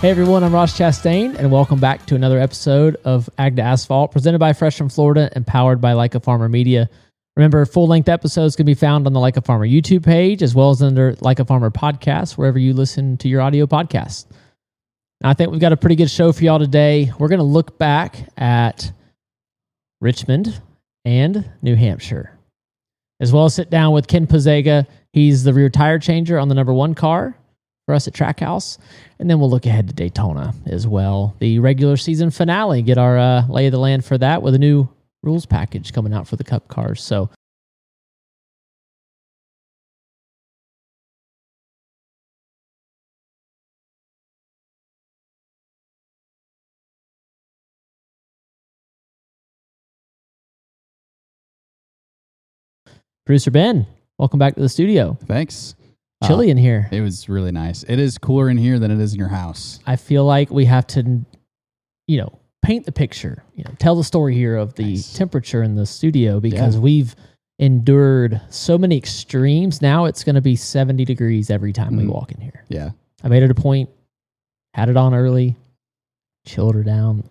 Hey everyone, I'm Ross Chastain, and welcome back to another episode of Ag to Asphalt, presented by Fresh from Florida and powered by Like a Farmer Media. Remember, full-length episodes can be found on the Like a Farmer YouTube page, as well as under Like a Farmer podcast, wherever you listen to your audio podcasts. Now, I think we've got a pretty good show for y'all today. We're going to look back at Richmond and New Hampshire, as well as sit down with Ken Pozega. He's the rear tire changer on the number 1 car for us at Trackhouse. And then we'll look ahead to Daytona as well. The regular season finale, get our lay of the land for that with a new rules package coming out for the Cup cars. So Producer Ben, welcome back to the studio. Thanks. Chilly in here. It was really nice. It is cooler in here than it is in your house. I feel like we have to, paint the picture, tell the story here of the temperature in the studio, because we've endured so many extremes. Now it's going to be 70 degrees every time we walk in here. Yeah. I made it a point, had it on early, chilled her down.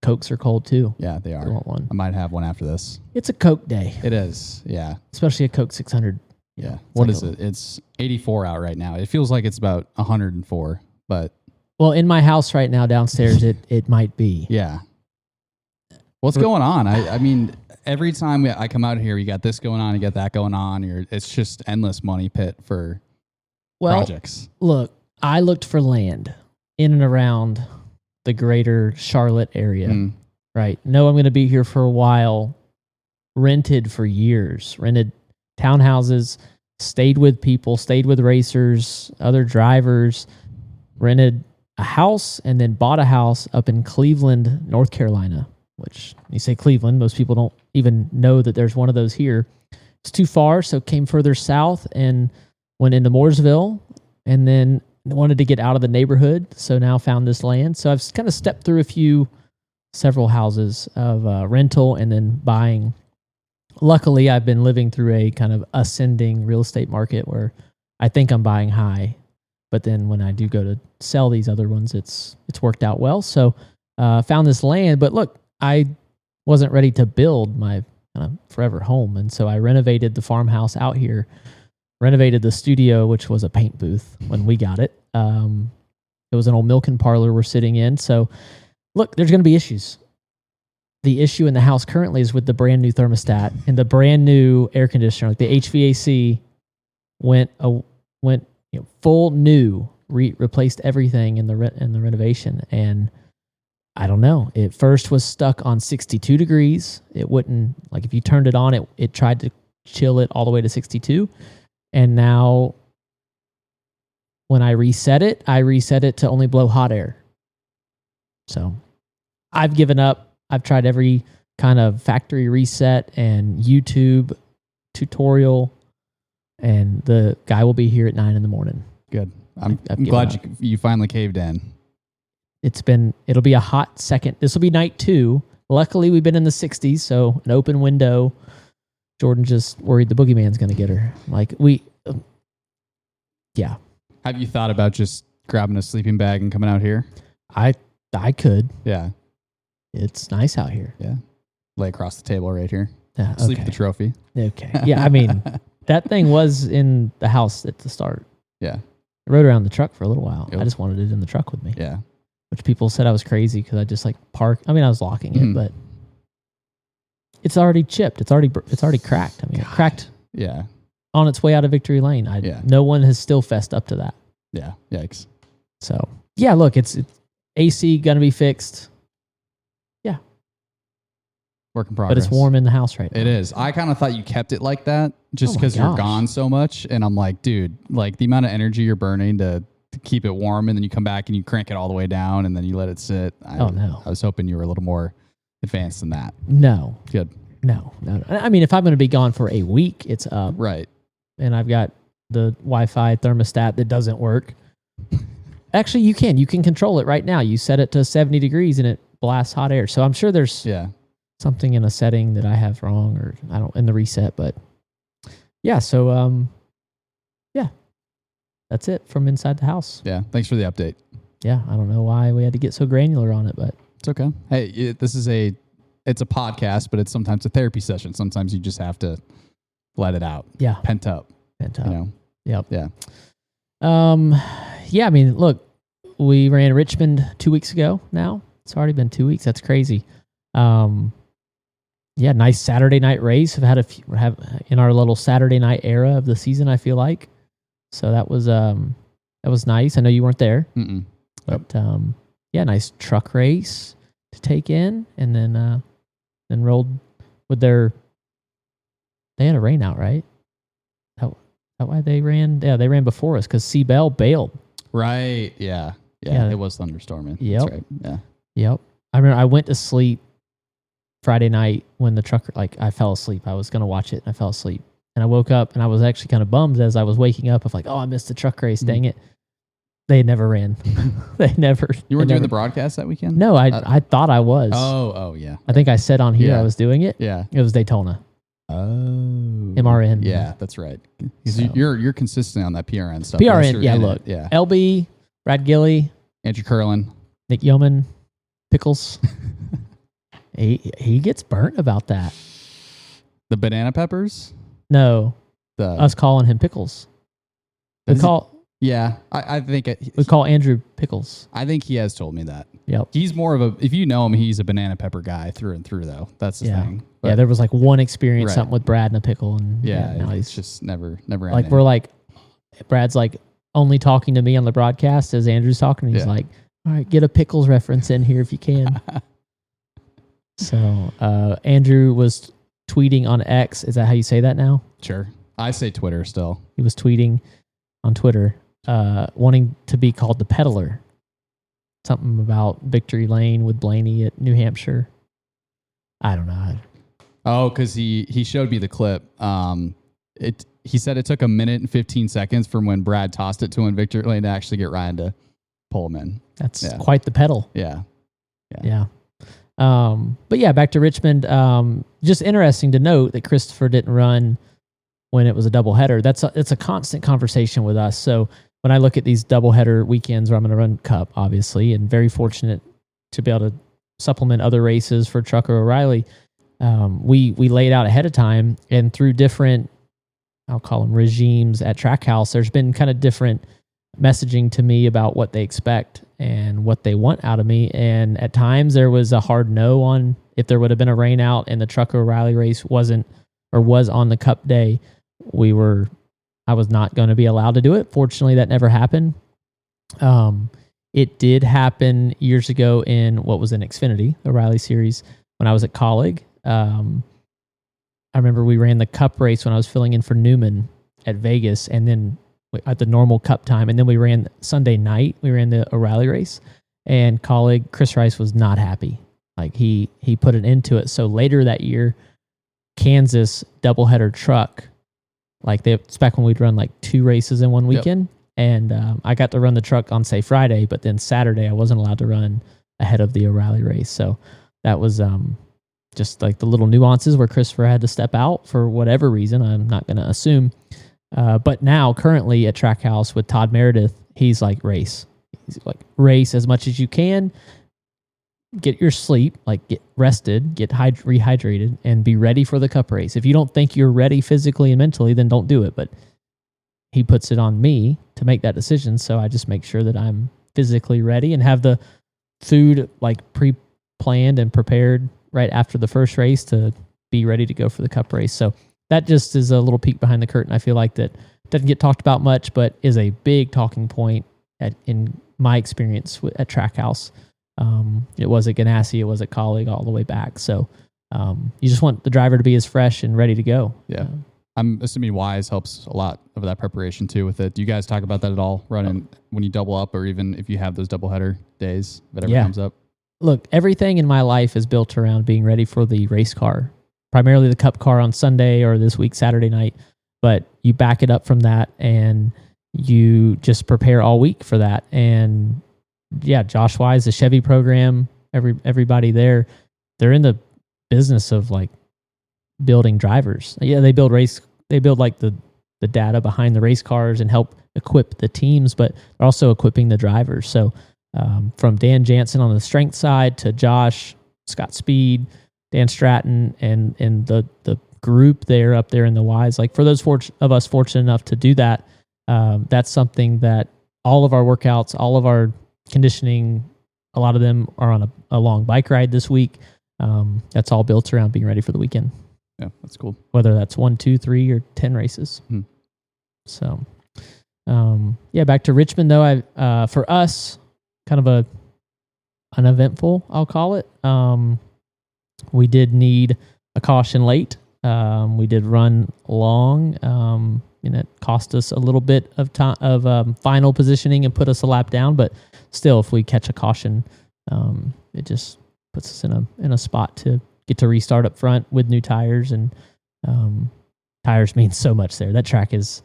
Cokes are cold too. Yeah, they are. I want one. I might have one after this. It's a Coke day. It is. Yeah. Especially a Coke 600. Yeah. What is it? It's 84 out right now. It feels like it's about 104, but. Well, in my house right now downstairs, it might be. Yeah. What's going on? I mean, every time I come out here, you got this going on, you got that going on. It's just endless money pit for projects. Look, I looked for land in and around the greater Charlotte area, right? Know I'm going to be here for a while. Rented for years. Rented townhouses. Stayed with people. Stayed with racers, other drivers. Rented a house and then bought a house up in Cleveland, North Carolina. Which, you say Cleveland, most people don't even know that there's one of those here. It's too far, so came further south and went into Mooresville, and then wanted to get out of the neighborhood, so now found this land. So I've kind of stepped through several houses of rental and then buying. Luckily, I've been living through a kind of ascending real estate market where I think I'm buying high, but then when I do go to sell these other ones, it's worked out well. So found this land, but look, I wasn't ready to build my kind of forever home, and so I renovated the farmhouse out here. Renovated the studio, which was a paint booth when we got it. It was an old milk and parlor we're sitting in. So, look, there's going to be issues. The issue in the house currently is with the brand new thermostat and the brand new air conditioner. Like the HVAC went full new, replaced everything in the renovation. And I don't know. It first was stuck on 62 degrees. It wouldn't, like if you turned it on, it tried to chill it all the way to 62. And now when I reset it to only blow hot air. So I've given up. I've tried every kind of factory reset and YouTube tutorial, and the guy will be here at 9 a.m. Good. I'm glad you finally caved in. It'll be a hot second. This will be night 2. Luckily, we've been in the 60s, so an open window. Jordan just worried the boogeyman's going to get her. Yeah. Have you thought about just grabbing a sleeping bag and coming out here? I could. Yeah. It's nice out here. Yeah. Lay across the table right here. Yeah, Sleep with the trophy. Okay. Yeah, I mean, that thing was in the house at the start. Yeah. I rode around the truck for a little while. Yep. I just wanted it in the truck with me. Yeah. Which people said I was crazy because I just parked. I mean, I was locking it, but it's already chipped. It's already cracked. I mean, it cracked. Yeah. On its way out of Victory Lane. No one has still fessed up to that. Yeah. Yikes. So yeah, look, it's AC gonna be fixed. Yeah. Work in progress. But it's warm in the house right now. It is. I kind of thought you kept it like that just because you're gone so much. And I'm like, dude, like the amount of energy you're burning to keep it warm, and then you come back and you crank it all the way down and then you let it sit. No. I was hoping you were a little more advanced than that. No. Good. No. I mean, if I'm going to be gone for a week, it's up. Right. And I've got the Wi-Fi thermostat that doesn't work. Actually, you can control it right now. You set it to 70 degrees and it blasts hot air. So I'm sure there's something in a setting that I have wrong, or I don't in the reset, but yeah. So, that's it from inside the house. Yeah. Thanks for the update. yeah, I don't know why we had to get so granular on it, but it's okay. Hey, it's a podcast, but it's sometimes a therapy session. Sometimes you just have to let it out. Yeah. Pent up. Yep. Yeah. Yeah, I mean, look, we ran Richmond 2 weeks ago now. It's already been 2 weeks. That's crazy. Yeah, nice Saturday night race. I've had have in our little Saturday night era of the season, I feel like. So that was nice. I know you weren't there. Mm-mm. But yeah, nice truck race to take in, and then rolled with they had a rain out, right? How why they ran? Yeah, they ran before us because C Bell bailed. Right. Yeah. It was thunderstorming. Yep. That's right. Yeah. Yep. I remember I went to sleep Friday night when the truck, I fell asleep. I was going to watch it and I fell asleep. And I woke up and I was actually kind of bummed as I was waking up of like, oh, I missed the truck race. Dang it. They never ran. They never. You weren't doing the broadcast that weekend? No, I thought I was. Oh, yeah. I think I said on here I was doing it. Yeah. It was Daytona. Oh. MRN. Yeah, that's right. So you're consistent on that PRN stuff. PRN, yeah, look. Yeah. LB, Brad Gilly. Andrew Curlin. Nick Yeoman. Pickles. He gets burnt about that. The banana peppers? No. Us calling him Pickles. Yeah, I think we call Andrew Pickles. I think he has told me that. Yep. He's more of if you know him, he's a banana pepper guy through and through, though. That's the thing. But, yeah, there was like one experience, something with Brad and a pickle, and now he's just never like ending. we're like, Brad's like only talking to me on the broadcast as Andrew's talking. And he's like, all right, get a Pickles reference in here if you can. So Andrew was tweeting on X. Is that how you say that now? Sure. I say Twitter still. He was tweeting on Twitter, wanting to be called the peddler. Something about Victory Lane with Blaney at New Hampshire. I don't know. Oh, because he showed me the clip. He said it took 1 minute and 15 seconds from when Brad tossed it to him Victory Lane to actually get Ryan to pull him in. That's quite the pedal. Yeah. But yeah, back to Richmond. Just interesting to note that Christopher didn't run when it was a doubleheader. It's a constant conversation with us. So when I look at these doubleheader weekends where I'm going to run Cup, obviously, and very fortunate to be able to supplement other races for Trucker O'Reilly, we laid out ahead of time, and through different, I'll call them regimes at Trackhouse, there's been kind of different messaging to me about what they expect and what they want out of me. And at times there was a hard no on if there would have been a rain out and the Trucker O'Reilly race was on the Cup day. I was not going to be allowed to do it. Fortunately, that never happened. It did happen years ago in what was an Xfinity, the O'Reilly Series, when I was at Colleague. I remember we ran the Cup race when I was filling in for Newman at Vegas, and then at the normal Cup time, and then we ran Sunday night. We ran the O'Reilly race, and Colleague Chris Rice was not happy. Like he put an end to it. So later that year, Kansas doubleheader truck. Like it's back when we'd run like 2 races in one weekend. Yep. And I got to run the truck on, say, Friday, but then Saturday I wasn't allowed to run ahead of the O'Reilly race. So that was just like the little nuances where Christopher had to step out for whatever reason. I'm not going to assume. But now currently at Trackhouse with Todd Meredith, he's like race. He's like race as much as you can. Get your sleep, like get rested, get rehydrated, and be ready for the Cup race. If you don't think you're ready physically and mentally, then don't do it. But he puts it on me to make that decision, so I just make sure that I'm physically ready and have the food like pre-planned and prepared right after the first race to be ready to go for the Cup race. So that just is a little peek behind the curtain. I feel like that doesn't get talked about much, but is a big talking point in my experience at Trackhouse. It was at Ganassi, it was at Colleague, all the way back. So you just want the driver to be as fresh and ready to go. Yeah. I'm assuming Wise helps a lot of that preparation too with it. Do you guys talk about that at all, running when you double up, or even if you have those doubleheader days, if it ever comes up? Look, everything in my life is built around being ready for the race car, primarily the Cup car on Sunday or this week, Saturday night. But you back it up from that and you just prepare all week for that. And yeah, Josh Wise, the Chevy program, everybody there, they're in the business of like building drivers. Yeah, they build like the data behind the race cars and help equip the teams, but they're also equipping the drivers. So from Dan Jansen on the strength side to Josh, Scott Speed, Dan Stratton, and the group there up there in the Ys. Like for those of us fortunate enough to do that, that's something that all of our workouts, all of our conditioning, a lot of them are on a long bike ride this week. That's all built around being ready for the weekend. Yeah, that's cool. Whether that's 1, 2, 3, or 10 races. So, back to Richmond though. For us, kind of uneventful, I'll call it. We did need a caution late. We did run long, and it cost us a little bit of time of final positioning and put us a lap down. But still, if we catch a caution, it just puts us in a spot to get to restart up front with new tires. And tires mean so much there. That track is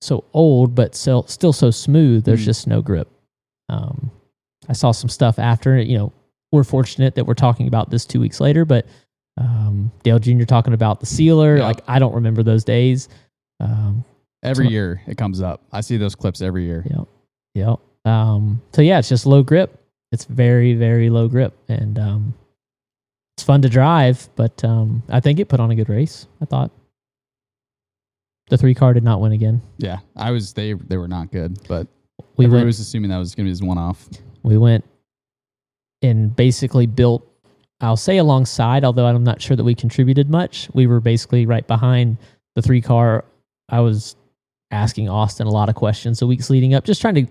so old, but still so smooth. There's just no grip. I saw some stuff after it. We're fortunate that we're talking about this 2 weeks later, but Dale Jr. talking about the sealer. Yep. Like, I don't remember those days. Every year it comes up. I see those clips every year. Yep. So yeah, it's just low grip. It's very, very low grip, and it's fun to drive, but I think it put on a good race. I thought the 3-car did not win again. Yeah, they were not good, but we was assuming that was going to be his one-off. We went and basically built, I'll say alongside, although I'm not sure that we contributed much. We were basically right behind the 3-car. I was asking Austin a lot of questions the weeks leading up, just trying to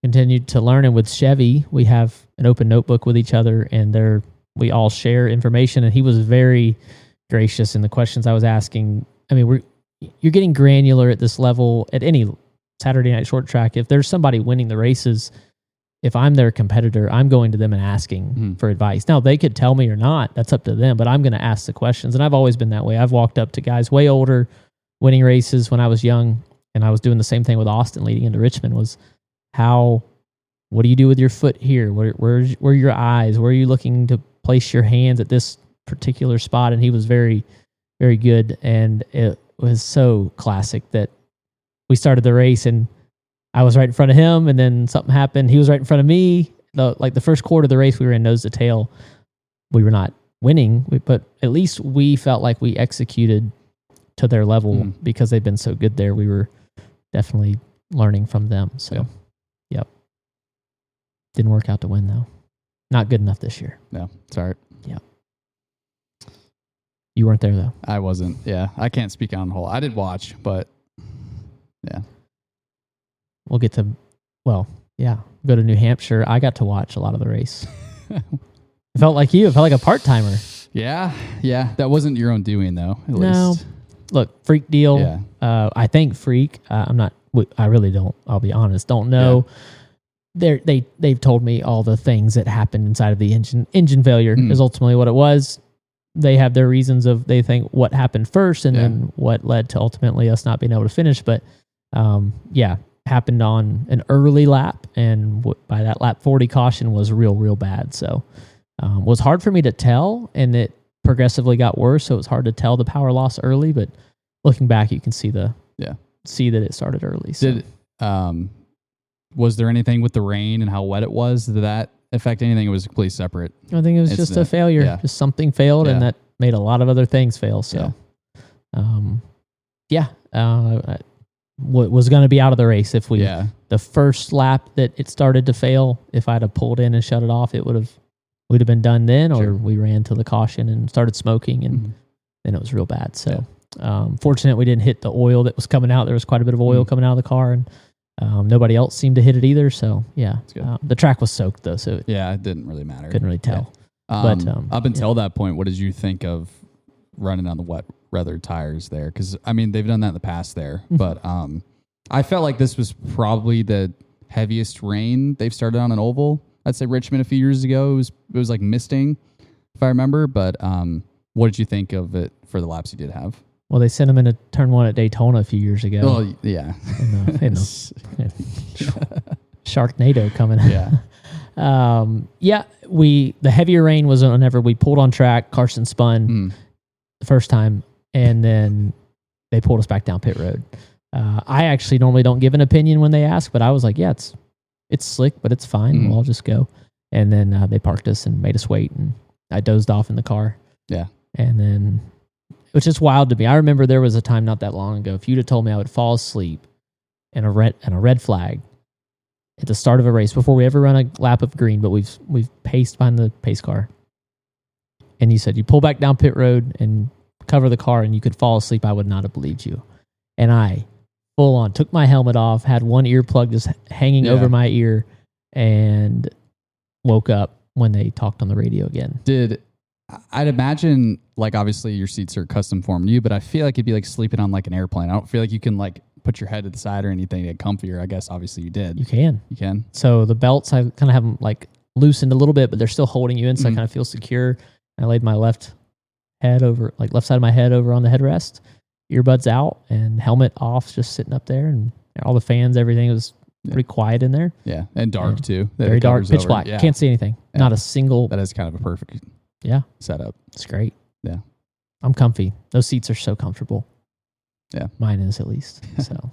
continue to learn. And with Chevy, we have an open notebook with each other, and we all share information. And he was very gracious in the questions I was asking. I mean, you're getting granular at this level at any Saturday night short track. If there's somebody winning the races, if I'm their competitor, I'm going to them and asking for advice. Now, they could tell me or not. That's up to them, but I'm going to ask the questions. And I've always been that way. I've walked up to guys way older, winning races when I was young, and I was doing the same thing with Austin leading into Richmond. What do you do with your foot here? Where are your eyes? Where are you looking to place your hands at this particular spot? And he was very, very good. And it was so classic that we started the race and I was right in front of him, and then something happened. He was right in front of me. The first quarter of the race, we were in nose to tail. We were not winning, but at least we felt like we executed to their level because they've been so good there. We were definitely learning from them. So, yep. Didn't work out to win, though. Not good enough this year. No, it's all right. Yep. You weren't there, though. I wasn't. Yeah, I can't speak on the whole. I did watch, but yeah. We'll get to, go to New Hampshire. I got to watch a lot of the race. It felt like you. It felt like a part-timer. Yeah. That wasn't your own doing, though, at least. Look, freak deal. Yeah. I think freak. I really don't, I'll be honest, don't know. Yeah. They've told me all the things that happened inside of the engine. Engine failure is ultimately what it was. They have their reasons they think what happened first and then what led to ultimately us not being able to finish. But, happened on an early lap, and by that lap 40 caution was real bad. So was hard for me to tell, and it progressively got worse, so it was hard to tell the power loss early, but looking back you can see that it started early. So. Was there anything with the rain and how wet it was? Did that affect anything? It was completely separate. I think it was just a failure. Just something failed, and that made a lot of other things fail. So was going to be out of the race if the first lap that it started to fail, if I'd have pulled in and shut it off, we'd have been done then, or we ran to the caution and started smoking, and then it was real bad. So fortunate we didn't hit the oil that was coming out. There was quite a bit of oil coming out of the car, and nobody else seemed to hit it either. So the track was soaked though, so it didn't really matter. Couldn't really tell. But up until that point, what did you think of running on the wet weather tires there? Because I mean, they've done that in the past there, but I felt like this was probably the heaviest rain they've started on an oval. I'd say Richmond a few years ago, it was like misting, if I remember. But what did you think of it for the laps you did have? Well, they sent him into turn 1 at Daytona a few years ago. Well, yeah. Sharknado coming out. Yeah. The heavier rain was whenever we pulled on track. Carson spun the first time, and then they pulled us back down pit road. I actually normally don't give an opinion when they ask, but I was like, it's it's slick, but it's fine. We'll all just go. And then they parked us and made us wait, and I dozed off in the car. Yeah. And then it was just wild to me. I remember there was a time not that long ago. If you'd have told me I would fall asleep in a red flag at the start of a race before we ever run a lap of green, but we've paced behind the pace car, and you said you pull back down pit road and cover the car and you could fall asleep, I would not have believed you. And I full on took my helmet off, had one earplug just hanging over my ear, and woke up when they talked on the radio again. I'd imagine, like, obviously your seats are custom formed you, but I feel like it'd be like sleeping on like an airplane. I don't feel like you can like put your head to the side or anything to get comfier. I guess obviously you did. You can. So the belts, I kind of have them like loosened a little bit, but they're still holding you in, so I kind of feel secure. I laid my left side of my head over on the headrest, earbuds out, and helmet off, just sitting up there, and all the fans, everything was pretty quiet in there. Yeah, and dark too. Very dark, pitch black. Yeah. Can't see anything. Yeah. Not a single. That is kind of a perfect setup. It's great. Yeah. I'm comfy. Those seats are so comfortable. Yeah. Mine is, at least. So,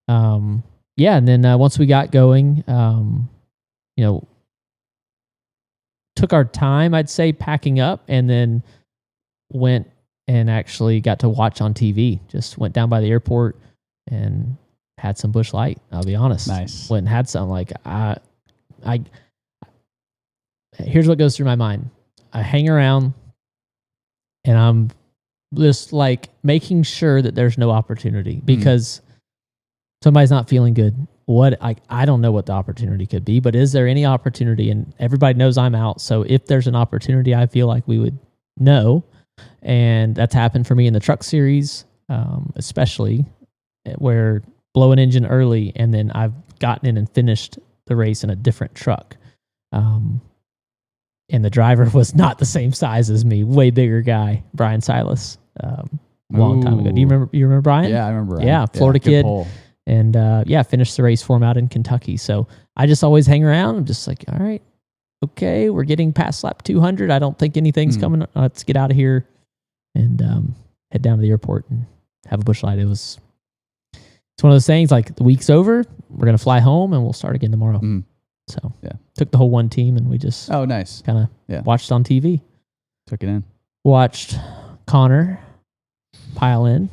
and then once we got going, took our time, I'd say, packing up, and then went and actually got to watch on TV. Just went down by the airport and had some Busch Light. I'll be honest. Nice. Went and had some. Like here's what goes through my mind. I hang around and I'm just like making sure that there's no opportunity because somebody's not feeling good. I don't know what the opportunity could be, but is there any opportunity? And everybody knows I'm out. So if there's an opportunity, I feel like we would know. And that's happened for me in the truck series, especially where blow an engine early, and then I've gotten in and finished the race in a different truck. And the driver was not the same size as me, way bigger guy, Brian Silas, a long time ago. Do you remember Brian? Yeah, I remember Brian. Yeah, Florida kid. Pull. And finished the race for him out in Kentucky. So I just always hang around. I'm just like, all right, okay, we're getting past lap 200. I don't think anything's coming. Let's get out of here and head down to the airport and have a Busch Light. It's one of those things, like, the week's over, we're going to fly home and we'll start again tomorrow. So took the whole one team and we just nice kind of watched on TV. Took it in. Watched Connor pile in.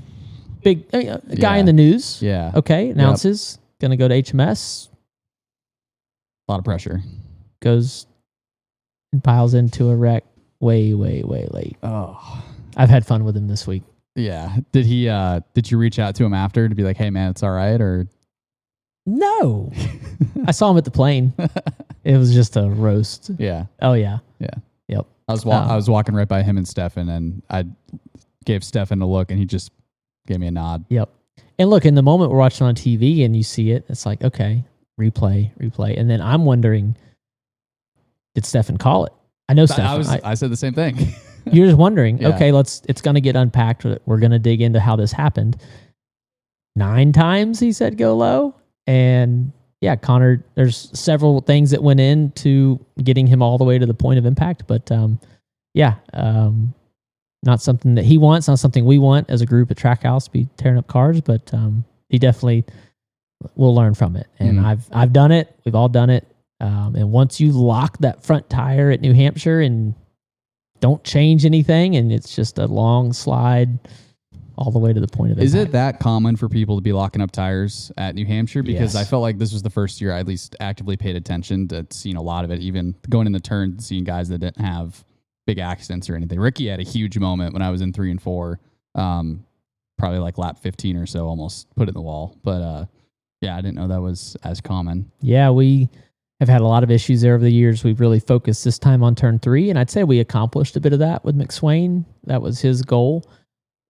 Big guy in the news. Yeah. Okay. Announces going to go to HMS. A lot of pressure. Goes and piles into a wreck way, way, way late. Oh. I've had fun with him this week. Yeah. Did you reach out to him after to be like, hey man, it's all right? Or no. I saw him at the plane. It was just a roast. Yeah. Oh yeah. Yeah. Yep. I was walking right by him and Stefan, and I gave Stefan a look and he just gave me a nod. Yep. And look, in the moment we're watching on TV and you see it, it's like, okay, replay. And then I'm wondering, did Stefan call it? I know Stefan. I said the same thing. You're just wondering, okay, it's going to get unpacked. We're going to dig into how this happened. 9 times he said go low. And Connor, there's several things that went into getting him all the way to the point of impact. But not something that he wants, not something we want as a group at Trackhouse, be tearing up cars, but he definitely will learn from it. And I've done it. We've all done it. And once you lock that front tire at New Hampshire and don't change anything, and it's just a long slide all the way to the point of impact. Is it that common for people to be locking up tires at New Hampshire? Because I felt like this was the first year I at least actively paid attention to seeing a lot of it, even going in the turn and seeing guys that didn't have big accidents or anything. Ricky had a huge moment when I was in 3 and 4, probably like lap 15 or so, almost put it in the wall. But I didn't know that was as common. Yeah, we have had a lot of issues there over the years. We've really focused this time on turn 3, and I'd say we accomplished a bit of that with McSwain. That was his goal.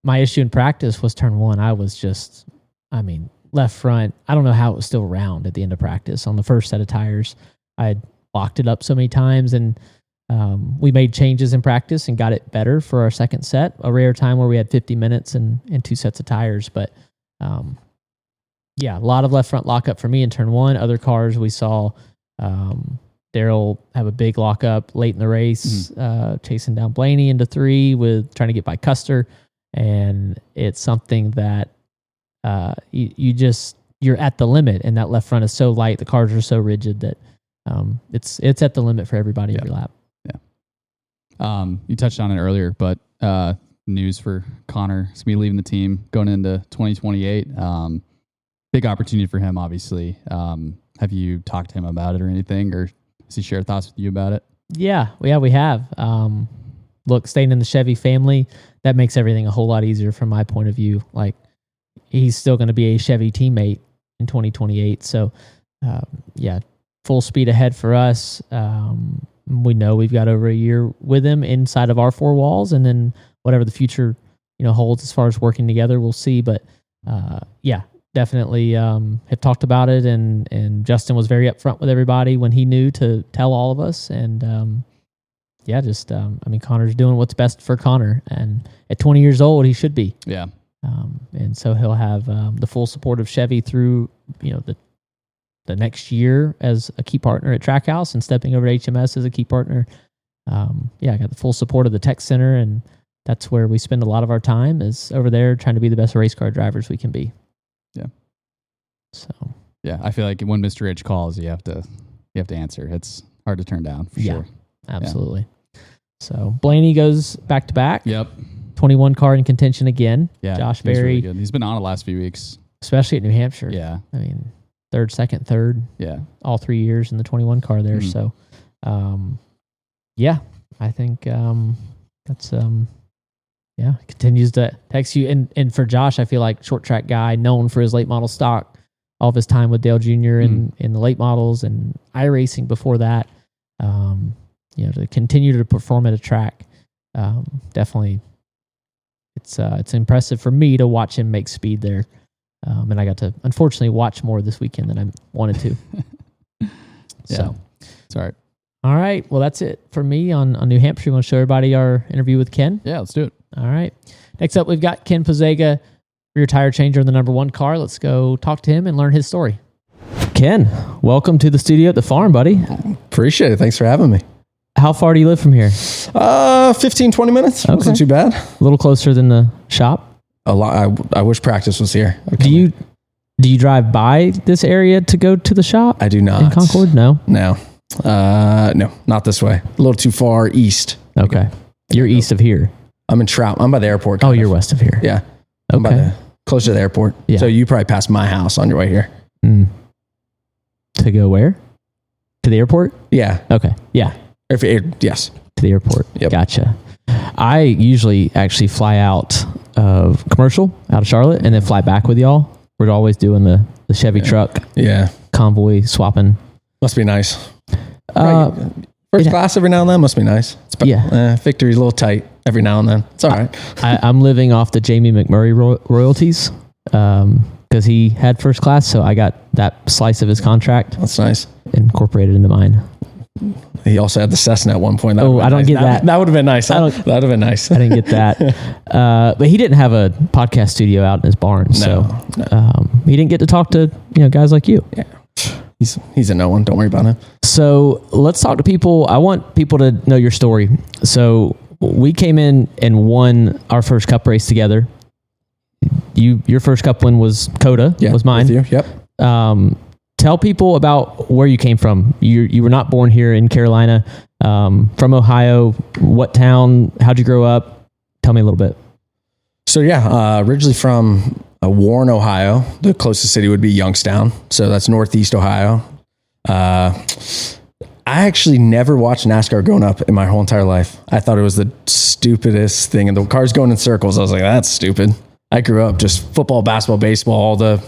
My issue in practice was turn 1. I was just, left front. I don't know how it was still round at the end of practice. On the first set of tires, I had locked it up so many times, and we made changes in practice and got it better for our second set. A rare time where we had 50 minutes and 2 sets of tires. But a lot of left front lockup for me in turn 1. Other cars we saw Daryl have a big lockup late in the race, chasing down Blaney into 3 with trying to get by Custer. And it's something that you you're at the limit, and that left front is so light, the cars are so rigid that it's at the limit for everybody every lap. Yeah. You touched on it earlier, but news for Connor. He's going to be leaving the team going into 2028. Big opportunity for him, obviously. Have you talked to him about it or anything, or has he shared thoughts with you about it? Yeah, we have. Look, staying in the Chevy family, that makes everything a whole lot easier from my point of view. Like, he's still going to be a Chevy teammate in 2028. So, full speed ahead for us. We know we've got over a year with him inside of our four walls, and then whatever the future, holds as far as working together, we'll see. But definitely have talked about it, and Justin was very upfront with everybody when he knew to tell all of us. And Connor's doing what's best for Connor, and at 20 years old, he should be. Yeah. And so he'll have the full support of Chevy through the next year as a key partner at Trackhouse, and stepping over to HMS as a key partner. I got the full support of the tech center, and that's where we spend a lot of our time, is over there trying to be the best race car drivers we can be. Yeah. So. Yeah, I feel like when Mr. H calls, you have to answer. It's hard to turn down for sure. Absolutely. Yeah. So Blaney goes back to back. Yep. 21 car in contention again. Yeah. Josh Berry. Really good. He's been on the last few weeks, especially at New Hampshire. Yeah. I mean, third. Yeah. All 3 years in the 21 car there. Mm-hmm. So, I think that's continues to text you. And for Josh, I feel like short track guy, known for his late model stock, all of his time with Dale Jr. in the late models and iRacing before that. To continue to perform at a track, definitely, it's impressive for me to watch him make speed there. And I got to, unfortunately, watch more this weekend than I wanted to. So, it's all right. All right. Well, that's it for me on New Hampshire. You want to show everybody our interview with Ken? Yeah, let's do it. All right. Next up, we've got Ken Pozega, rear tire changer in the number one car. Let's go talk to him and learn his story. Ken, welcome to the studio at the farm, buddy. Appreciate it. Thanks for having me. How far do you live from here? 15, 20 minutes. Okay. Wasn't too bad. A little closer than the shop? A lot. I wish practice was here. Do you drive by this area to go to the shop? I do not. In Concord? No? No, not this way. A little too far east. Okay. You're east of here. I'm in Trout. I'm by the airport. Oh, you're west of here. Yeah. I'm okay. Closer to the airport. Yeah. So you probably passed my house on your way here. To go where? To the airport? Yeah. Okay. Yeah. Yes. To the airport. Yep. Gotcha. I usually actually fly out of commercial, out of Charlotte, and then fly back with y'all. We're always doing the Chevy truck convoy swapping. Must be nice. First class every now and then must be nice. Victory's a little tight every now and then. It's all right. I'm living off the Jamie McMurray royalties because he had first class, so I got that slice of his contract. That's nice. Incorporated into mine. He also had the Cessna at one point. I don't get that. That would have been nice. That would have been nice. I didn't get that. But he didn't have a podcast studio out in his barn, so he didn't get to talk to guys like you. Yeah, he's a no one. Don't worry about him. So let's talk to people. I want people to know your story. So we came in and won our first Cup race together. Your first Cup win was Coda. Yeah, was mine. With you. Yep. Tell people about where you came from. You were not born here in Carolina. From Ohio. What town? How'd you grow up? Tell me a little bit. So originally from Warren, Ohio. The closest city would be Youngstown. So that's Northeast Ohio. I actually never watched NASCAR growing up in my whole entire life. I thought it was the stupidest thing. And the cars going in circles. I was like, that's stupid. I grew up just football, basketball, baseball, all the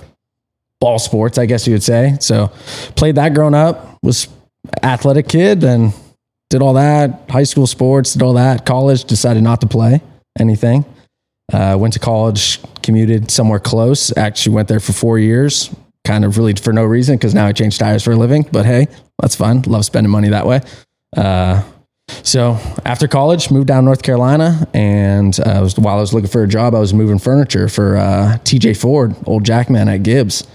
ball sports, I guess you would say. So played that growing up, was athletic kid, and did all that. High school sports, did all that. College, decided not to play anything. Went to college, commuted somewhere close. Actually went there for 4 years, kind of really for no reason, because now I change tires for a living. But hey, that's fun. Love spending money that way. So after college, moved down to North Carolina, and while I was looking for a job, I was moving furniture for TJ Ford, old Jackman at Gibbs.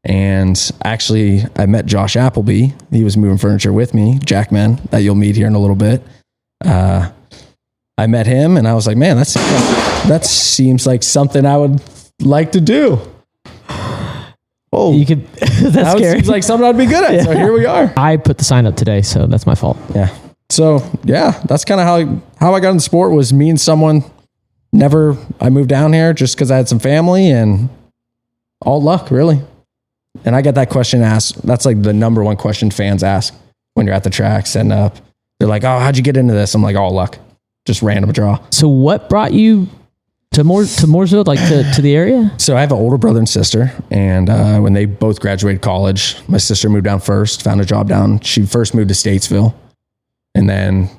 And actually, I met Josh Appleby. He was moving furniture with me, Jackman, that you'll meet here in a little bit. I met him, and I was like, man, that seems like something I would like to do. oh, You could. That's scary. Seems like something I'd be good at. So here we are. I put the sign up today, so that's my fault. Yeah. So yeah, that's kind of how I got into sport, was me and someone. I moved down here just because I had some family, and all luck, really. And I get that question asked. That's like the number one question fans ask when you're at the track setting up. They're like, "Oh, how'd you get into this?" I'm like, "All luck, just random draw." So what brought you to Mooresville, like to the area? So I have an older brother and sister, and when they both graduated college, my sister moved down first, found a job down. She first moved to Statesville, and then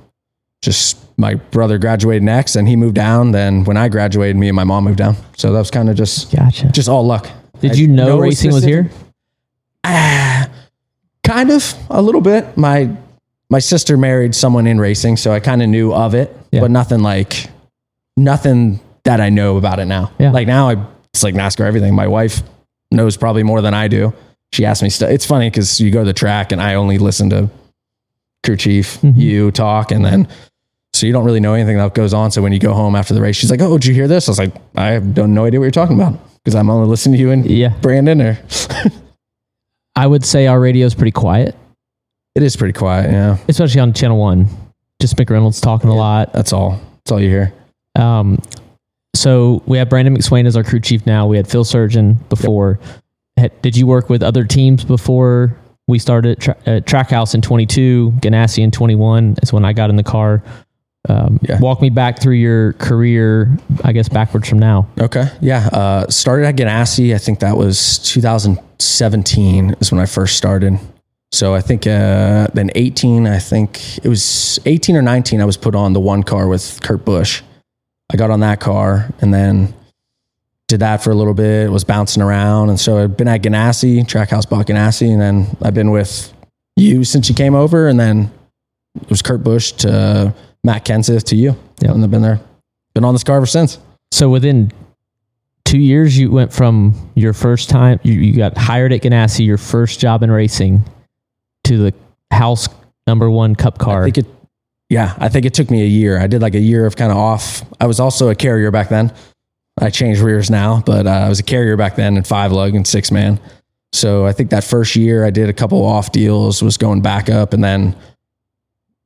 just my brother graduated next, and he moved down. Then when I graduated, me and my mom moved down. So that was kind of just all luck. Did you know racing was here? Kind of, a little bit. My sister married someone in racing, so I kind of knew of it, but nothing that I know about it now. Yeah. Like now, it's like NASCAR everything. My wife knows probably more than I do. She asked me stuff. It's funny because you go to the track and I only listen to crew chief, you talk, and then so you don't really know anything that goes on. So when you go home after the race, she's like, "Oh, did you hear this?" I was like, "I have no idea what you're talking about," because I'm only listening to you and Brandon. Or I would say our radio is pretty quiet. It is pretty quiet, yeah. Especially on Channel 1. Just Mick Reynolds talking a lot. That's all you hear. So we have Brandon McSwain as our crew chief now. We had Phil Surgeon before. Did you work with other teams before we started at Trackhouse in 22, Ganassi in 21 is when I got in the car. Walk me back through your career, I guess, backwards from now. Okay. Yeah. Started at Ganassi. I think that was 2017 is when I first started. So I think then 18, I think it was 18 or 19, I was put on the one car with Kurt Busch. I got on that car and then did that for a little bit, was bouncing around. And so I've been at Ganassi, Trackhouse bought Ganassi, and then I've been with you since you came over, and then it was Kurt Busch to Matt Kenseth to you. Yep. And I've been on this car ever since. So within 2 years, you went from your first time, you got hired at Ganassi, your first job in racing, to the house #1 cup car. I think it took me a year. I did like a year of kind of off. I was also a carrier back then. I changed rears now, but I was a carrier back then in 5-lug and 6-man. So I think that first year I did a couple off deals, was going back up, and then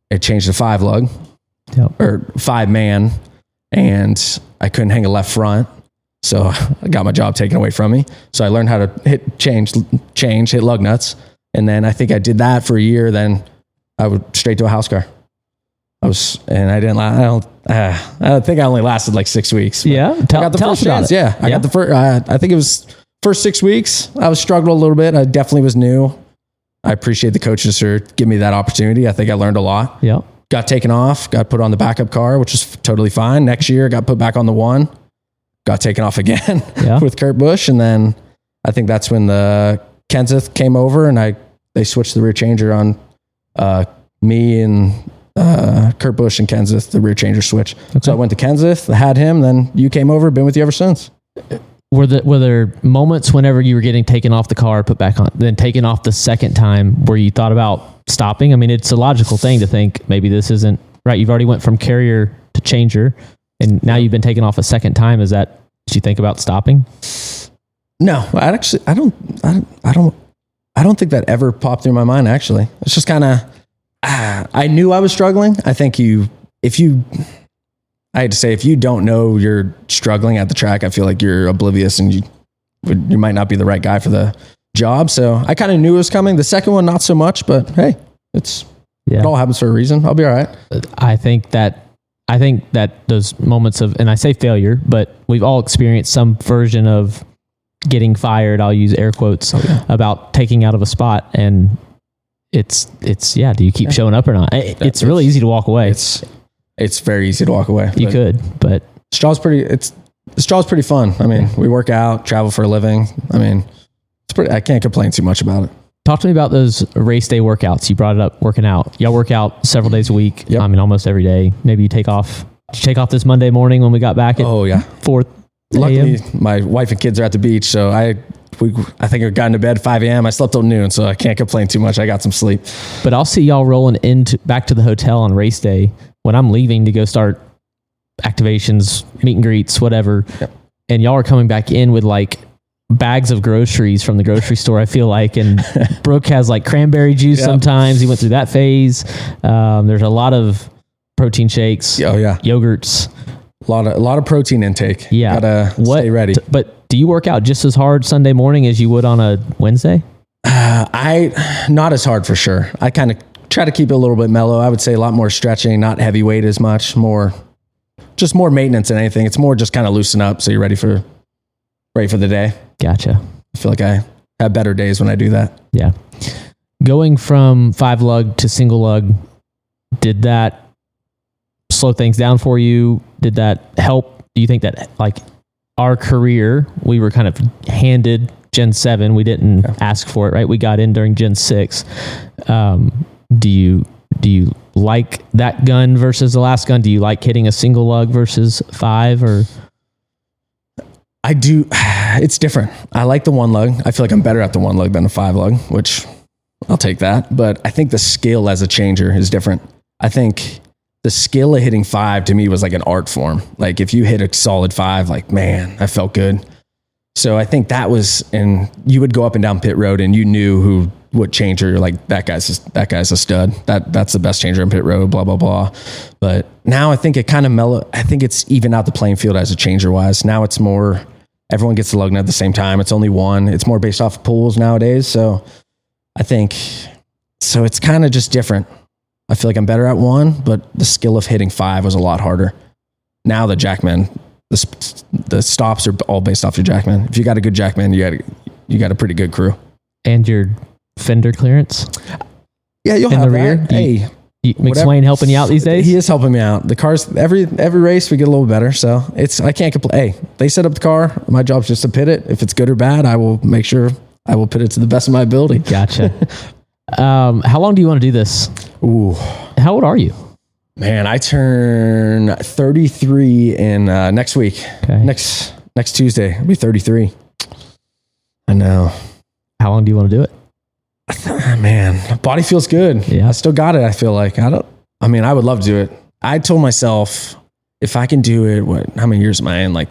it changed to 5-lug or 5-man, and I couldn't hang a left front. So I got my job taken away from me. So I learned how to hit lug nuts. And then I think I did that for a year. Then I would straight to a house car. I think I only lasted like 6 weeks. Yeah. Tell us about it. Yeah. I got the first, I think it was first 6 weeks. I was struggling a little bit. I definitely was new. I appreciate the coaches for giving me that opportunity. I think I learned a lot. Yeah. Got taken off, got put on the backup car, which was totally fine. Next year, got put back on the one, got taken off again with Kurt Busch. And then I think that's when the Kenseth came over and they switched the rear changer on me and Kurt Busch and Kenseth, the rear changer switch. Okay. So I went to Kenseth, had him, then you came over, been with you ever since. Were there moments whenever you were getting taken off the car, put back on, then taken off the second time where you thought about stopping? I mean, it's a logical thing to think maybe this isn't right. You've already went from carrier to changer and now you've been taken off a second time. Did you think about stopping? No, I don't think that ever popped through my mind. Actually, it's just kind of, I knew I was struggling. I think I had to say, if you don't know you're struggling at the track, I feel like you're oblivious and you might not be the right guy for the job. So I kind of knew it was coming. The second one, not so much, but hey, it all happens for a reason. I'll be all right. I think that those moments of, and I say failure, but we've all experienced some version of getting fired. I'll use air quotes about taking out of a spot. And it's do you keep showing up or not? It's really easy to walk away. It's very easy to walk away. You could, but Straw's pretty fun. I mean, we work out, travel for a living. I mean, I can't complain too much about it. Talk to me about those race day workouts. You brought it up, working out. Y'all work out several days a week. Yep. I mean, almost every day. Maybe you take off this Monday morning when we got back at 4 Luckily, my wife and kids are at the beach, so I think I got into bed 5 a.m. I slept till noon, so I can't complain too much. I got some sleep. But I'll see y'all rolling back to the hotel on race day when I'm leaving to go start activations, meet and greets, whatever. Yep. And y'all are coming back in with like bags of groceries from the grocery store, I feel like. And Brooke has like cranberry juice sometimes. He went through that phase. There's a lot of protein shakes. Oh, yeah. Yogurts. A lot of protein intake. Yeah. Gotta stay ready. But do you work out just as hard Sunday morning as you would on a Wednesday? Not as hard for sure. I kind of try to keep it a little bit mellow. I would say a lot more stretching, not heavyweight as much, just more maintenance than anything. It's more just kind of loosen up so you're ready for the day. Gotcha. I feel like I have better days when I do that. Yeah. Going from 5 lug to single lug, did that slow things down for you? Did that help? Do you think that like our career, we were kind of handed Gen 7. We didn't ask for it, right? We got in during Gen 6. Do you like that gun versus the last gun? Do you like hitting a single lug versus 5 or? I do. It's different. I like the 1 lug. I feel like I'm better at the 1 lug than a 5 lug, which I'll take that. But I think the skill as a changer is different. I think the skill of hitting 5 to me was like an art form. Like if you hit a solid 5, like, man, I felt good. So I think that was, and you would go up and down pit road and you knew what changer, you're like, that guy's a stud. That's the best changer in pit road, blah, blah, blah. But now I think it kind of I think it's even out the playing field as a changer wise. Now it's more, everyone gets the lug nut at the same time. It's only one. It's more based off of pools nowadays. So I think, so it's kind of just different. I feel like I'm better at 1, but the skill of hitting 5 was a lot harder. Now the jackman, the stops are all based off your jackman. If you got a good jackman, you got a pretty good crew. And your fender clearance? Yeah, you'll in have the rear. That. Hey, McSwain helping you out these days? He is helping me out. The cars, every race we get a little better. So I can't complain. Hey, they set up the car. My job's just to pit it. If it's good or bad, I will make sure I will pit it to the best of my ability. Gotcha. How long do you want to do this? Ooh. How old are you? Man, I turn 33 in next week. Okay. Next Tuesday, I'll be 33. I know. How long do you want to do it? Man, body feels good. Yeah. I still got it. I feel like I would love to do it. I told myself if I can do it, how many years am I in? Like,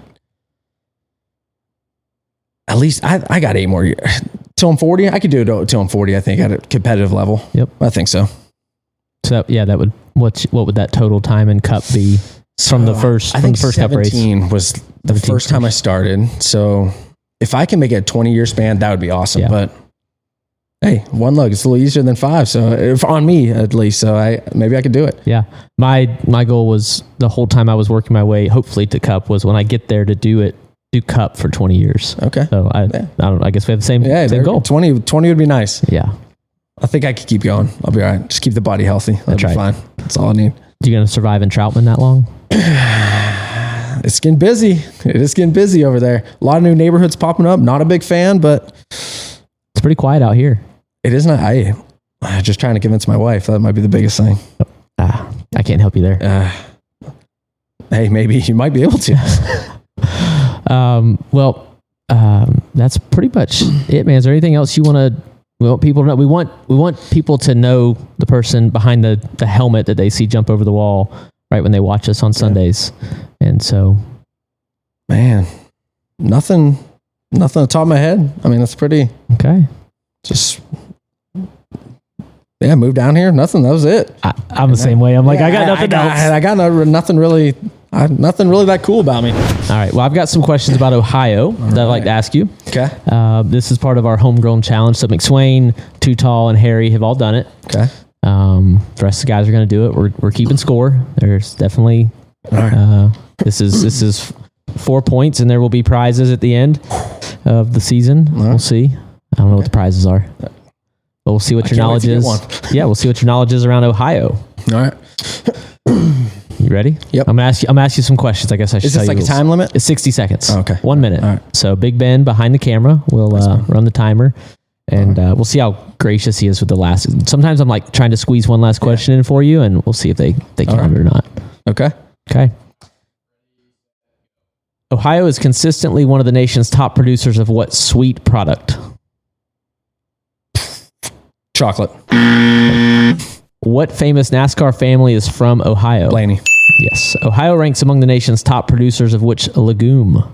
at least I got 8 more years. Till I'm 40, I could do it till I'm 40, I think, at a competitive level. Yep. I think so. So yeah, that would, what would that total time in Cup be from the first, I think first Cup race? 17 was the first time I started. So if I can make it a 20-year span, that would be awesome. Yeah. But hey, 1 lug is a little easier than 5. So if on me at least, so maybe I could do it. Yeah. My goal was the whole time I was working my way, hopefully to Cup, was when I get there to do Cup for 20 years. Okay. So I don't know. I guess we have the same goal. 20 would be nice. Yeah. I think I could keep going. I'll be all right. Just keep the body healthy. That'll be fine. That's all I need. You going to survive in Troutman that long? It's getting busy. It is getting busy over there. A lot of new neighborhoods popping up. Not a big fan, but it's pretty quiet out here. It is not. I'm just trying to convince my wife. That might be the biggest thing. I can't help you there. Hey, maybe you might be able to. That's pretty much it, man. Is there anything else we want people to know? We want people to know the person behind the helmet that they see jump over the wall right when they watch us on Sundays. And so, man, nothing on the top of my head. I mean, that's pretty okay. Just moved down here. Nothing. That was it. I'm the same way. I'm like, I got nothing else. I got nothing really. Nothing really that cool about me. All right. Well, I've got some questions about Ohio that I'd like to ask you. Okay. This is part of our homegrown challenge. So McSwain, Too Tall, and Harry have all done it. Okay. The rest of the guys are going to do it. We're keeping score. There's definitely. All right. This is 4 points, and there will be prizes at the end of the season. Right. We'll see. I don't know what the prizes are, but we'll see what your knowledge is. Yeah, we'll see what your knowledge is around Ohio. All right. You ready? Yep. I'm gonna ask you some questions. I guess I should tell you. Is this like a time limit? It's 60 seconds. Oh, okay. 1 minute. All right. So Big Ben behind the camera will run the timer, and we'll see how gracious he is with the last. Sometimes I'm like trying to squeeze one last question in for you, and we'll see if they count it or not. Okay. Okay. Ohio is consistently one of the nation's top producers of what sweet product? Chocolate. What famous NASCAR family is from Ohio? Blaney. Yes. Ohio ranks among the nation's top producers of which legume?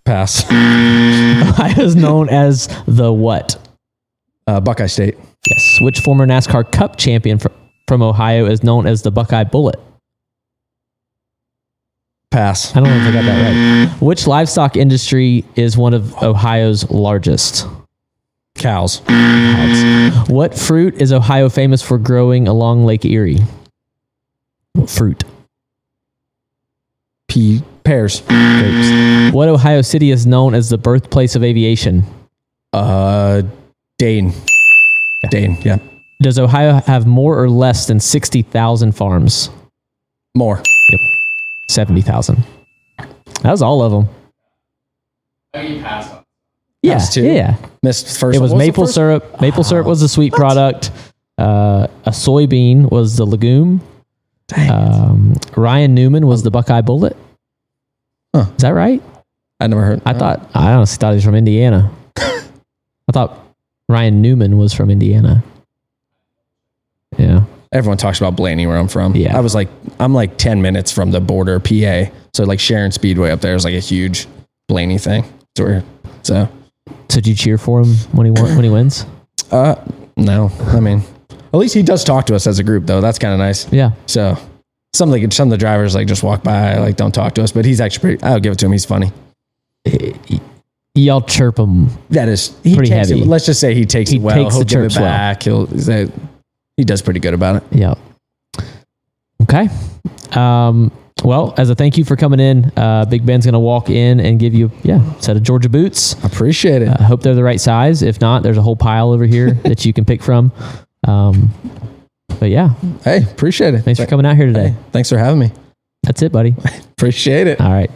Pass. Ohio is known as the what? Buckeye State. Yes. Which former NASCAR Cup champion from Ohio is known as the Buckeye Bullet? Pass. I don't know if I got that right. Which livestock industry is one of Ohio's largest? Cows. What fruit is Ohio famous for growing along Lake Erie? What fruit? Pears. Grapes. What Ohio city is known as the birthplace of aviation? Dane. Yeah. Dane, yeah. Does Ohio have more or less than 60,000 farms? More. Yep. 70,000. That was all of them. Yeah, Passed two. yeah. Missed first. It was What maple the first? syrup. Maple syrup was the sweet product. A soybean was the legume. Dang. Ryan Newman was the Buckeye Bullet. Huh. Is that right? I never heard. I honestly thought he was from Indiana. I thought Ryan Newman was from Indiana. Yeah. Everyone talks about Blaney where I'm from. Yeah. I'm like 10 minutes from the border, PA. So like Sharon Speedway up there is like a huge Blaney thing. So did you cheer for him when he wins? no, I mean, at least he does talk to us as a group though. That's kind of nice. Yeah. So some of the drivers like just walk by, like don't talk to us, but he's actually I'll give it to him. He's funny. Y'all chirp him. That is Pretty heavy. Let's just say he takes it well. takes He'll the give it chirps well. back. He does pretty good about it. Yeah. Okay. Well, as a thank you for coming in, Big Ben's going to walk in and give you a set of Georgia boots. I appreciate it. I hope they're the right size. If not, there's a whole pile over here that you can pick from. But yeah, Hey, appreciate it. thanks for coming out here today. Hey, thanks for having me. That's it, buddy. Appreciate it. All right.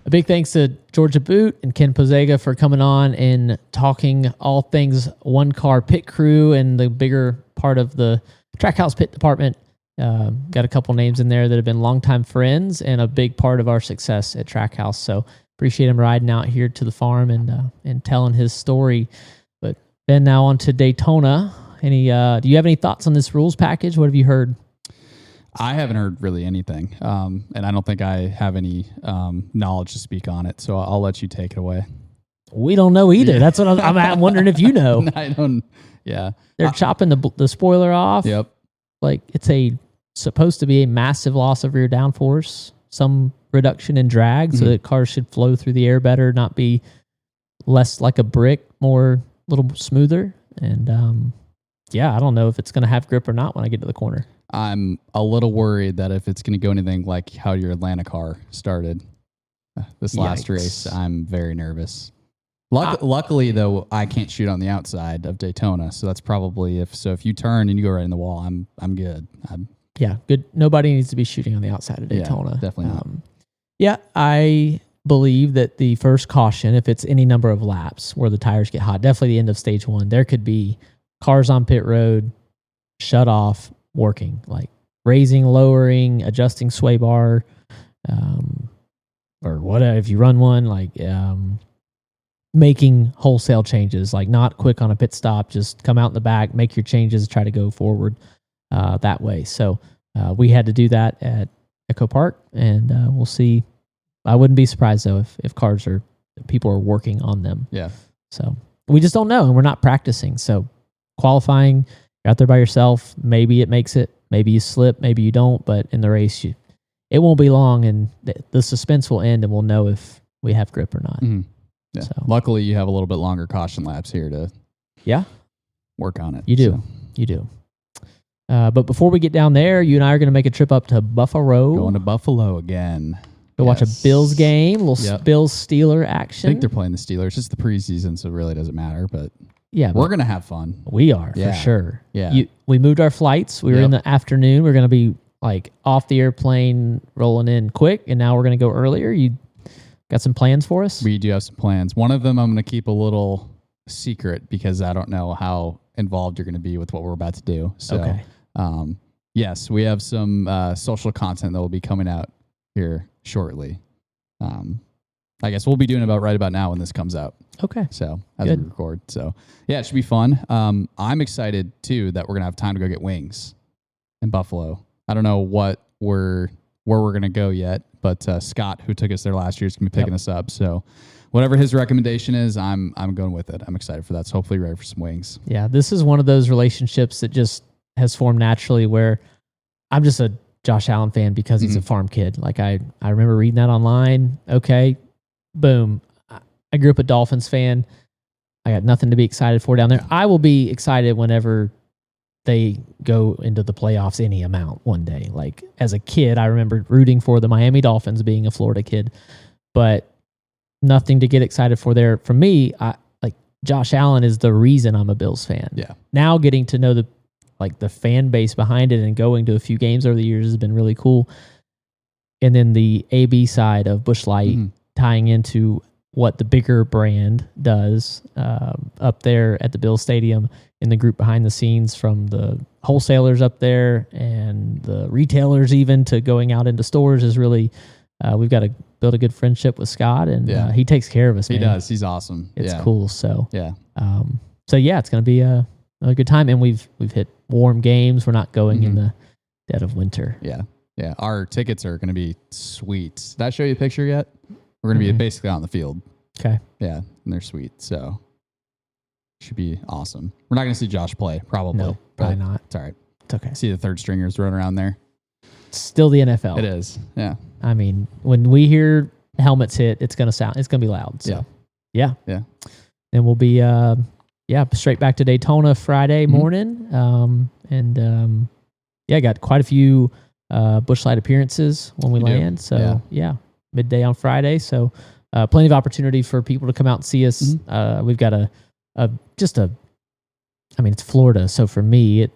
A big thanks to Georgia Boot and Ken Pozega for coming on and talking all things one car pit crew and the bigger part of the Trackhouse pit department. Got a couple names in there that have been longtime friends and a big part of our success at Trackhouse. So appreciate him riding out here to the farm and telling his story. But then now on to Daytona. Do you have any thoughts on this rules package? What have you heard? I haven't heard really anything, and I don't think I have any knowledge to speak on it. So I'll let you take it away. We don't know either. Yeah. That's what I'm wondering if you know. I don't. Yeah, they're chopping the spoiler off. Yep. Like it's supposed to be a massive loss of rear downforce, some reduction in drag, so that cars should flow through the air better, not be less like a brick, more a little smoother. And I don't know if it's going to have grip or not when I get to the corner. I'm a little worried that if it's going to go anything like how your Atlanta car started this last race, I'm very nervous. Luckily, though, I can't shoot on the outside of Daytona, so that's probably if you turn and you go right in the wall, I'm good. Good. Nobody needs to be shooting on the outside of Daytona. Yeah, definitely not. I believe that the first caution, if it's any number of laps where the tires get hot, definitely the end of stage one, there could be cars on pit road, shut off, working, like raising, lowering, adjusting sway bar, or whatever. If you run one, like making wholesale changes, like not quick on a pit stop, just come out in the back, make your changes, try to go forward that way. So we had to do that at Echo Park, and we'll see. I wouldn't be surprised though if people are working on them. Yeah. So we just don't know, and we're not practicing. So qualifying, you're out there by yourself. Maybe it makes it. Maybe you slip. Maybe you don't. But in the race, it won't be long, and the suspense will end, and we'll know if we have grip or not. Mm-hmm. Yeah. So. Luckily, you have a little bit longer caution laps here to work on it. You do. So. You do. But before we get down there, you and I are going to make a trip up to Buffalo. Going to Buffalo again. Go watch a Bills game, Bills Steeler action. I think they're playing the Steelers. It's the preseason, so it really doesn't matter. But we're going to have fun. We are, for sure. Yeah. We moved our flights. We were in the afternoon. We're going to be like off the airplane, rolling in quick, and now we're going to go earlier. You got some plans for us? We do have some plans. One of them I'm going to keep a little secret because I don't know how involved you're going to be with what we're about to do. So, yes, we have some social content that will be coming out here shortly. I guess we'll be doing right about now when this comes out. Okay. So as we record. So yeah, it should be fun. I'm excited too that we're going to have time to go get wings in Buffalo. I don't know where we're going to go yet, but Scott, who took us there last year, is going to be picking us up. So whatever his recommendation is, I'm going with it. I'm excited for that. So hopefully ready for some wings. Yeah, this is one of those relationships that just has formed naturally where I'm just a Josh Allen fan because he's a farm kid. Like I remember reading that online. Okay, boom. I grew up a Dolphins fan. I got nothing to be excited for down there. I will be excited whenever they go into the playoffs any amount one day. Like as a kid, I remember rooting for the Miami Dolphins being a Florida kid, but nothing to get excited for there. For me, like Josh Allen is the reason I'm a Bills fan. Yeah. Now getting to know the fan base behind it and going to a few games over the years has been really cool. And then the AB side of Busch Light tying into what the bigger brand does up there at the Bills Stadium in the group behind the scenes, from the wholesalers up there and the retailers even to going out into stores, is really, we've got to build a good friendship with Scott, and he takes care of us, man. He does. He's awesome. It's cool. So, yeah. It's going to be a good time. And we've hit warm games. We're not going in the dead of winter. Yeah. Yeah. Our tickets are going to be sweet. Did I show you a picture yet? We're going to be basically on the field. Okay. Yeah. And they're sweet. So should be awesome. We're not going to see Josh play, probably. No, probably not. It's all right. It's okay. See the third stringers running around there. It's still the NFL. It is. Yeah. I mean, when we hear helmets hit, it's going to be loud. So, yeah. And we'll be, straight back to Daytona Friday morning. Got quite a few Busch Light appearances when we land. So, midday on Friday. So, plenty of opportunity for people to come out and see us. We've got it's Florida. So for me,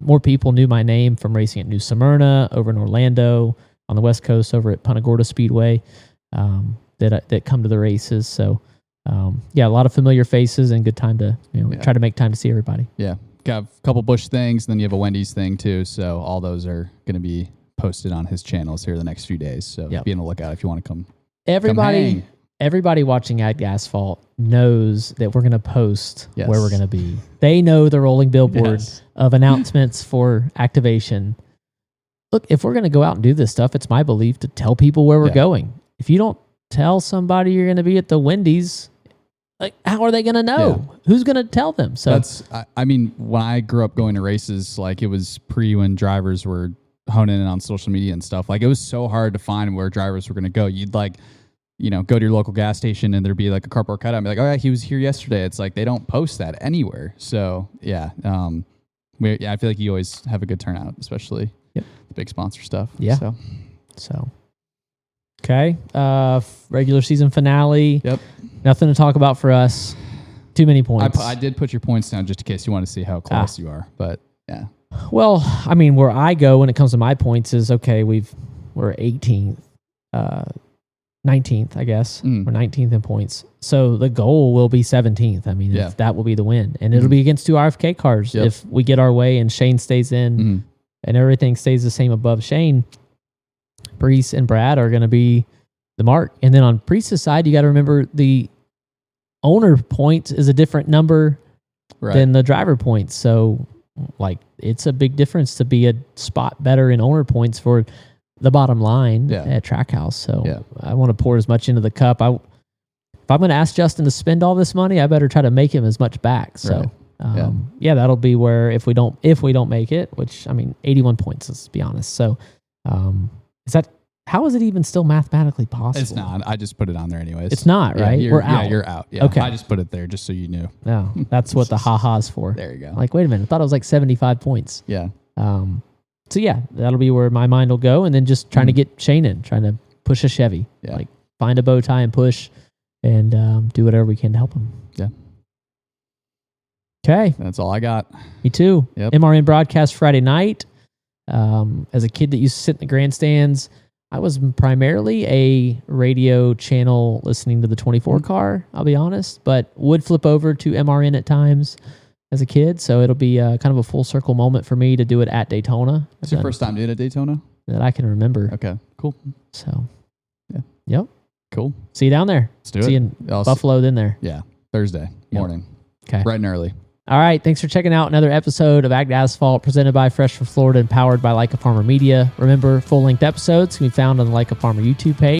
more people knew my name from racing at New Smyrna, over in Orlando, on the West Coast, over at Punta Gorda Speedway, that come to the races. So, a lot of familiar faces and good time to try to make time to see everybody. Yeah, got a couple Busch things, and then you have a Wendy's thing too. So all those are going to be posted on his channels here the next few days. So be on the lookout if you want to come. Everybody watching Ag Asphalt knows that we're going to post where we're going to be. They know the rolling billboard of announcements for activation. Look, if we're going to go out and do this stuff, it's my belief to tell people where we're going. If you don't tell somebody you're going to be at the Wendy's, like, how are they going to know? Who's going to tell them? So when I grew up going to races, like it was when drivers were honing in on social media and stuff. Like it was so hard to find where drivers were going to go. You'd go to your local gas station and there'd be like a cardboard cutout and be like, oh yeah, he was here yesterday. It's like, they don't post that anywhere. So I feel like you always have a good turnout, especially the big sponsor stuff. Yeah. So. Okay. Regular season finale. Yep. Nothing to talk about for us. Too many points. I did put your points down just in case you want to see how close you are, but yeah. Well, where I go when it comes to my points is, okay, we're 18th, 19th, I guess. We're 19th in points. So the goal will be 17th. If that will be the win. And it'll be against two RFK cars. Yep. If we get our way and Shane stays in and everything stays the same above Shane, Preece and Brad are going to be the mark. And then on Preece's side, you got to remember the owner points is a different number than the driver points. So, it's a big difference to be a spot better in owner points for the bottom line at Trackhouse. So I want to pour as much into the cup. If I'm going to ask Justin to spend all this money, I better try to make him as much back. So that'll be where if we don't make it, which 81 points, let's be honest. So how is it even still mathematically possible? It's not. I just put it on there anyways. It's not, right? We're out. Yeah, you're out. Yeah. Okay. I just put it there just so you knew. No, that's what the ha-ha's for. There you go. Like, wait a minute. I thought it was like 75 points. Yeah. That'll be where my mind will go. And then just trying to get Shane in, trying to push a Chevy. Yeah. Like, find a bow tie and push and do whatever we can to help him. Yeah. Okay. That's all I got. Me too. Yep. MRN broadcast Friday night. As a kid that used to sit in the grandstands, I was primarily a radio channel listening to the 24 car, I'll be honest, but would flip over to MRN at times as a kid. So it'll be kind of a full circle moment for me to do it at Daytona. It's your first time doing it at Daytona? That I can remember. Okay, cool. So, yeah. Yep. Cool. See you down there. Let's do it. See you in Buffalo then there. Yeah, Thursday morning. Okay. Bright and early. All right. Thanks for checking out another episode of Ag Asphalt presented by Fresh from Florida and powered by Like a Farmer Media. Remember, full-length episodes can be found on the Like a Farmer YouTube page.